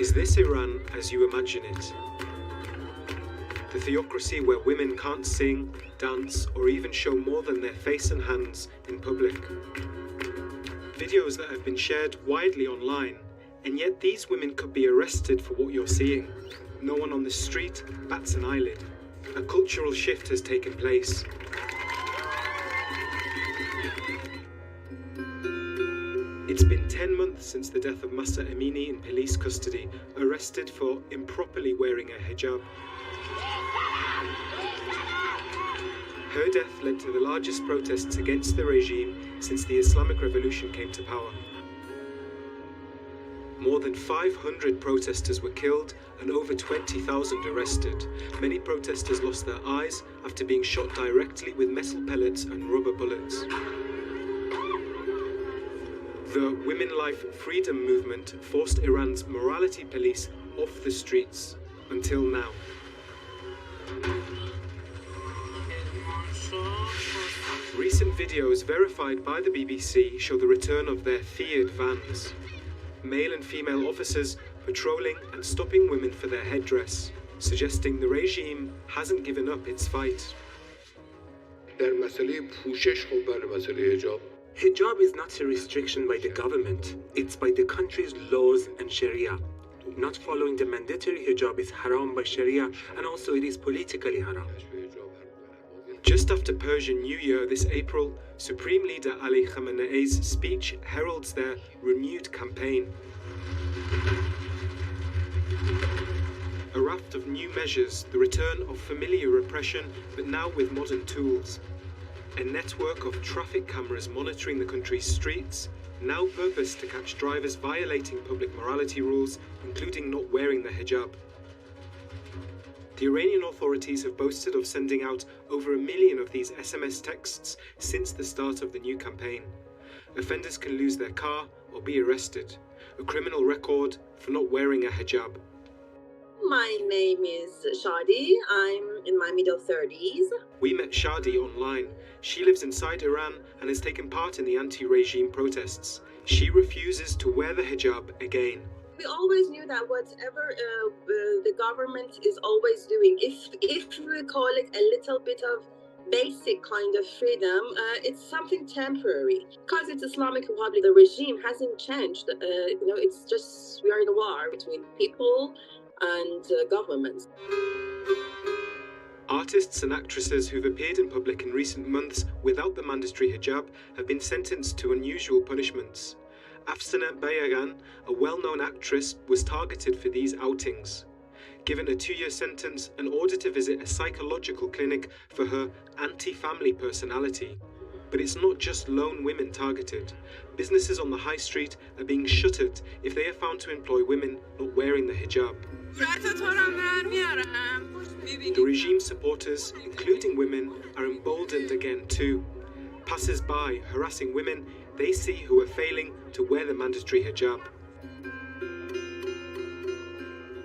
Is this Iran as you imagine it? The theocracy where women can't sing, dance, or even show more than their face and hands in public. Videos that have been shared widely online, and yet these women could be arrested for what you're seeing. No one on the street bats an eyelid. A cultural shift has taken place. It's been 10 months since the death of Mahsa Amini in police custody, arrested for improperly wearing a hijab. Her death led to the largest protests against the regime since the Islamic Revolution came to power. More than 500 protesters were killed and over 20,000 arrested. Many protesters lost their eyes after being shot directly with metal pellets and rubber bullets. The Women Life Freedom movement forced Iran's morality police off the streets until now. Recent videos verified by the BBC show the return of their feared vans. Male and female officers patrolling and stopping women for their headdress, suggesting the regime hasn't given up its fight. Hijab is not a restriction by the government, it's by the country's laws and Sharia. Not following the mandatory hijab is haram by Sharia, and also it is politically haram. Just after Persian New Year this April, Supreme Leader Ali Khamenei's speech heralds their renewed campaign. A raft of new measures, the return of familiar repression, but now with modern tools. A network of traffic cameras monitoring the country's streets, now purposed to catch drivers violating public morality rules, including not wearing the hijab. The Iranian authorities have boasted of sending out over 1 million of these SMS texts since the start of the new campaign. Offenders can lose their car or be arrested, a criminal record for not wearing a hijab. My name is Shadi. I'm in my middle 30s. We met Shadi online. She lives inside Iran and has taken part in the anti-regime protests. She refuses to wear the hijab again. We always knew that whatever the government is always doing, if we call it a little bit of basic kind of freedom, it's something temporary. Because it's Islamic Republic, the regime hasn't changed. It's just we are in a war between people and governments. Artists and actresses who've appeared in public in recent months without the mandatory hijab have been sentenced to unusual punishments. Afsana Bayagan, a well-known actress, was targeted for these outings. Given a 2-year sentence and ordered to visit a psychological clinic for her anti-family personality. But it's not just lone women targeted. Businesses on the high street are being shuttered if they are found to employ women not wearing the hijab. The regime supporters, including women, are emboldened again too. Passers-by harassing women they see who are failing to wear the mandatory hijab.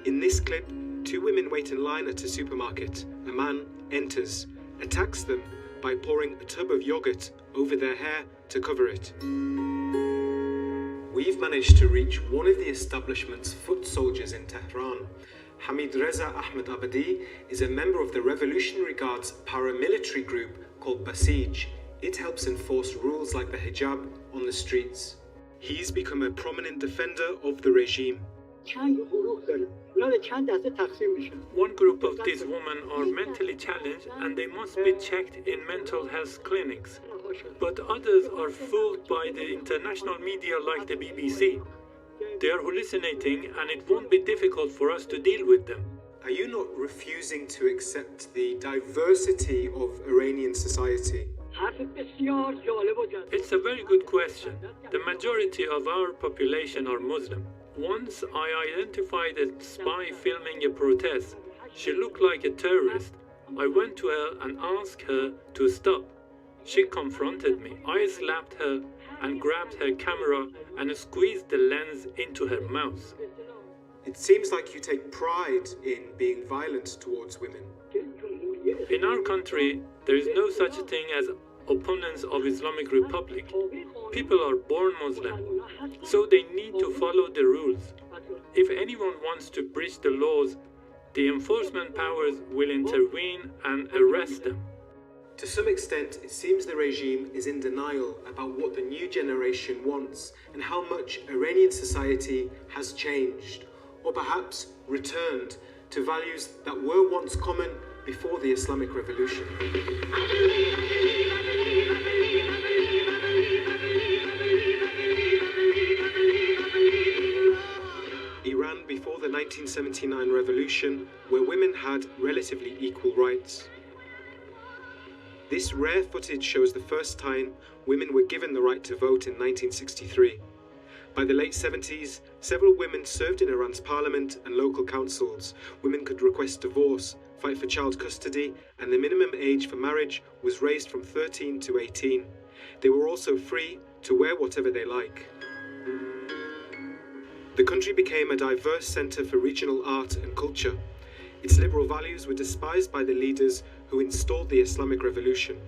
In this clip, 2 women wait in line at a supermarket. A man enters, attacks them by pouring a tub of yogurt over their hair to cover it. We've managed to reach one of the establishment's foot soldiers in Tehran. Hamid Reza Ahmed Abadi is a member of the Revolutionary Guard's paramilitary group called Basij. It helps enforce rules like the hijab on the streets. He's become a prominent defender of the regime. One group of these women are mentally challenged and they must be checked in mental health clinics. But others are fooled by the international media like the BBC. They are hallucinating and it won't be difficult for us to deal with them. Are you not refusing to accept the diversity of Iranian society? It's a very good question. The majority of our population are Muslim. Once I identified a spy filming a protest. She looked like a terrorist. I went to her and asked her to stop. She confronted me. I slapped her and grabbed her camera and squeezed the lens into her mouth. It seems like you take pride in being violent towards women. In our country, there is no such thing as opponents of Islamic Republic. People are born Muslim, so they need to follow the rules. If anyone wants to breach the laws, the enforcement powers will intervene and arrest them. To some extent, it seems the regime is in denial about what the new generation wants and how much Iranian society has changed, or perhaps returned to values that were once common before the Islamic Revolution. Iran before the 1979 revolution, where women had relatively equal rights. This rare footage shows the first time women were given the right to vote in 1963. By the late 70s, several women served in Iran's parliament and local councils. Women could request divorce, fight for child custody, and the minimum age for marriage was raised from 13 to 18. They were also free to wear whatever they like. The country became a diverse centre for regional art and culture. Its liberal values were despised by the leaders who installed the Islamic Revolution.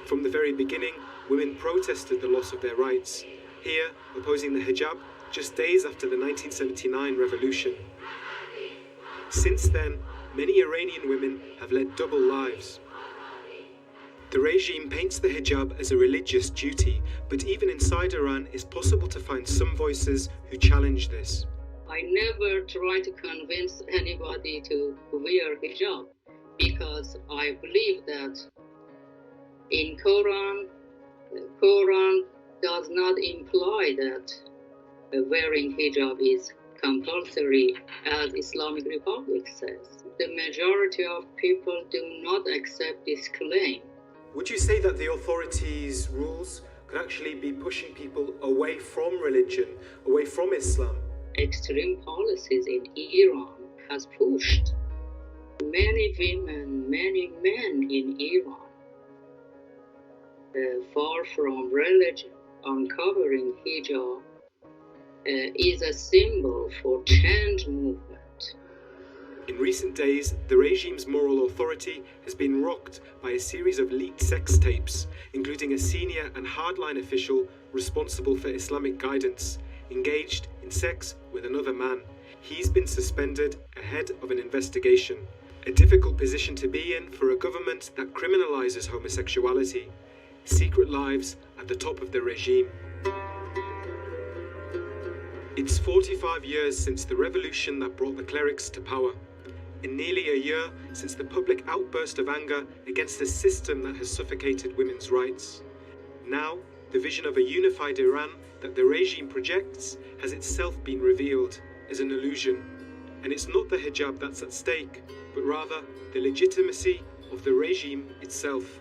From the very beginning, women protested the loss of their rights, here opposing the hijab just days after the 1979 revolution. Since then, many Iranian women have led double lives. The regime paints the hijab as a religious duty, but even inside Iran it's possible to find some voices who challenge this. I never try to convince anybody to wear hijab because I believe that in Quran does not imply that wearing hijab is compulsory, as Islamic Republic says. The majority of people do not accept this claim. Would you say that the authorities' rules could actually be pushing people away from religion, away from Islam? Extreme policies in Iran has pushed many women, many men in Iran far from religion. Uncovering hijab is a symbol for change movement. In recent days, the regime's moral authority has been rocked by a series of leaked sex tapes, including a senior and hardline official responsible for Islamic guidance, engaged in sex with another man. He's been suspended ahead of an investigation, a difficult position to be in for a government that criminalizes homosexuality. Secret lives at the top of the regime. It's 45 years since the revolution that brought the clerics to power. In nearly a year since the public outburst of anger against a system that has suffocated women's rights. Now, the vision of a unified Iran that the regime projects has itself been revealed as an illusion. And it's not the hijab that's at stake, but rather the legitimacy of the regime itself.